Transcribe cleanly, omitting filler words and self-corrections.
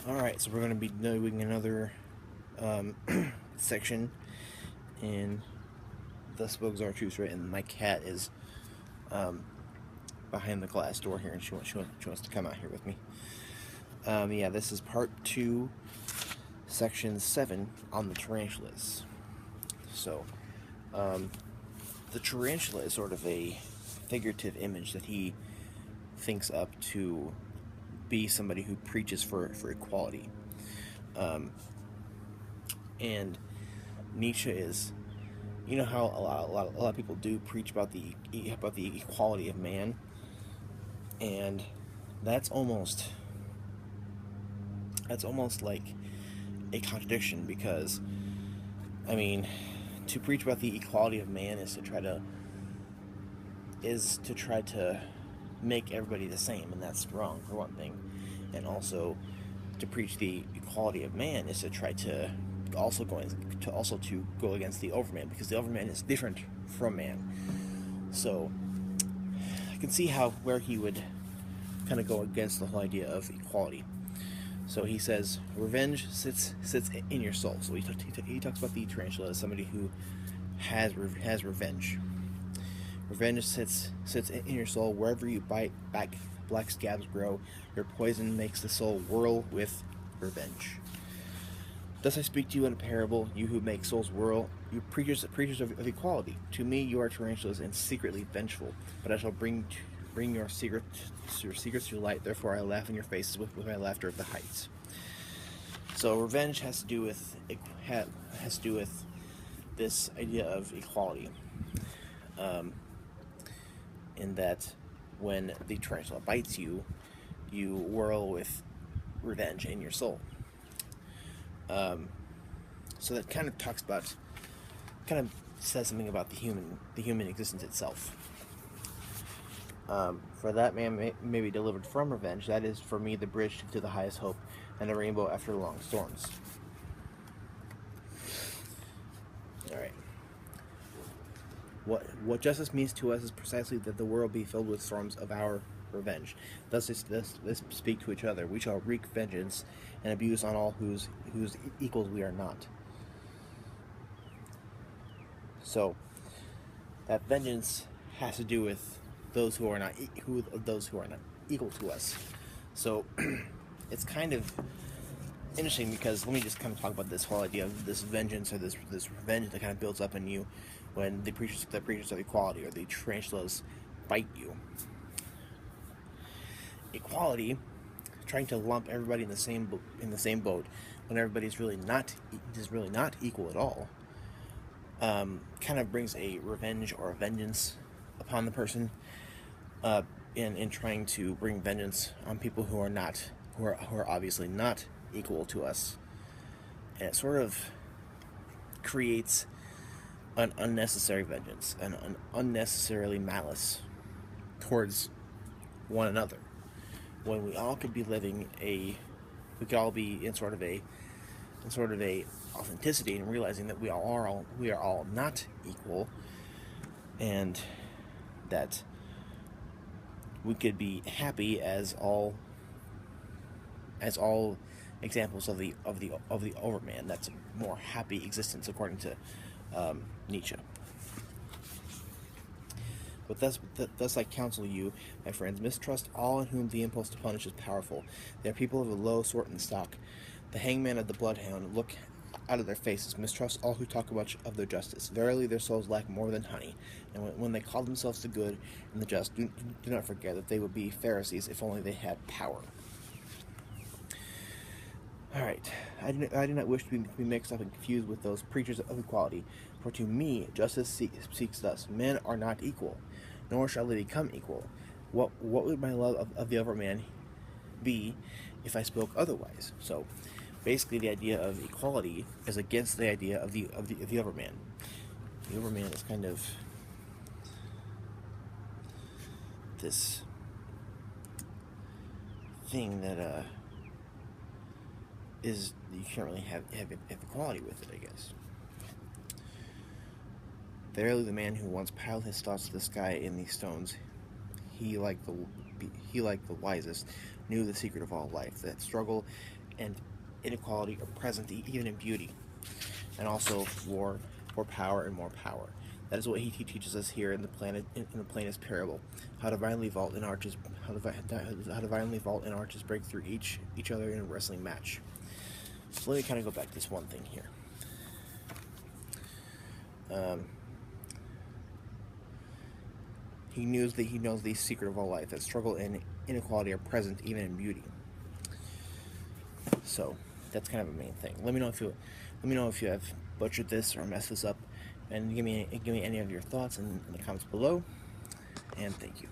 Alright, so we're going to be doing another section in Thus Spoke Zarathustra, and my cat is behind the glass door here, and she wants to come out here with me. Yeah, this is part 2, section 7 on the tarantulas. So, the tarantula is sort of a figurative image that he thinks up to be somebody who preaches for equality. And Nietzsche is, you know how a lot of people do preach about the equality of man, and that's almost like a contradiction, because I mean, to preach about the equality of man is to try to make everybody the same, and that's wrong, for one thing. And also, to preach the equality of man is to try to go against the overman, because the overman is different from man. So I can see where he would kind of go against the whole idea of equality. So he says, revenge sits in your soul. So he talks about the tarantula as somebody who has revenge. Revenge sits in your soul. Wherever you bite, black scabs grow. Your poison makes the soul whirl with revenge. Thus I speak to you in a parable, you who make souls whirl, you preachers of equality. To me you are tarantulas and secretly vengeful, but I shall bring your secrets to light. Therefore I laugh in your faces with my laughter of the heights. So revenge has to do with this idea of equality. In that when the tarantula bites you, you whirl with revenge in your soul. So that kind of says something about the human existence itself. For that man may be delivered from revenge. That is for me the bridge to the highest hope, and a rainbow after long storms. All right. What justice means to us is precisely that the world be filled with storms of our revenge. Thus speak to each other. We shall wreak vengeance and abuse on all whose equals we are not. So that vengeance has to do with those who are not equal to us. So it's kind of interesting, because let me just kind of talk about this whole idea of this vengeance, or this revenge that kind of builds up in you when the preachers of equality, or the tarantulas, bite you. Equality, trying to lump everybody in the same boat when everybody's really not equal at all, kind of brings a revenge or a vengeance upon the person, in trying to bring vengeance on people who are obviously not equal to us. And it sort of creates an unnecessary vengeance and an unnecessarily malice towards one another, when we all could be we could all be in sort of a authenticity, and realizing that we are all not equal, and that we could be happy as all examples of the overman. That's a more happy existence, according to Nietzsche. But thus I counsel you, my friends, mistrust all in whom the impulse to punish is powerful. They are people of a low sort and stock. The hangman of the bloodhound, look out of their faces. Mistrust all who talk much of their justice. Verily their souls lack more than honey. And when they call themselves the good and the just, do not forget that they would be Pharisees if only they had power. Alright, I do not wish to be mixed up and confused with those preachers of equality, for to me justice seeks thus. Men are not equal, nor shall they become equal. What would my love of the overman be if I spoke otherwise? So basically the idea of equality is against the idea of the overman. The overman is kind of this thing that you can't really have equality with it, I guess. Verily the man who once piled his thoughts to the sky in these stones, he like the wisest, knew the secret of all life, that struggle and inequality are present even in beauty, and also for power and more power. That is what he teaches us here in the the plainest parable. How divinely vault and arches, break through each other in a wrestling match. So let me kind of go back to this one thing here. He knows the secret of all life, that struggle and inequality are present even in beauty. So that's kind of a main thing. Let me know if you have butchered this or messed this up, and give me any of your thoughts in the comments below. And thank you.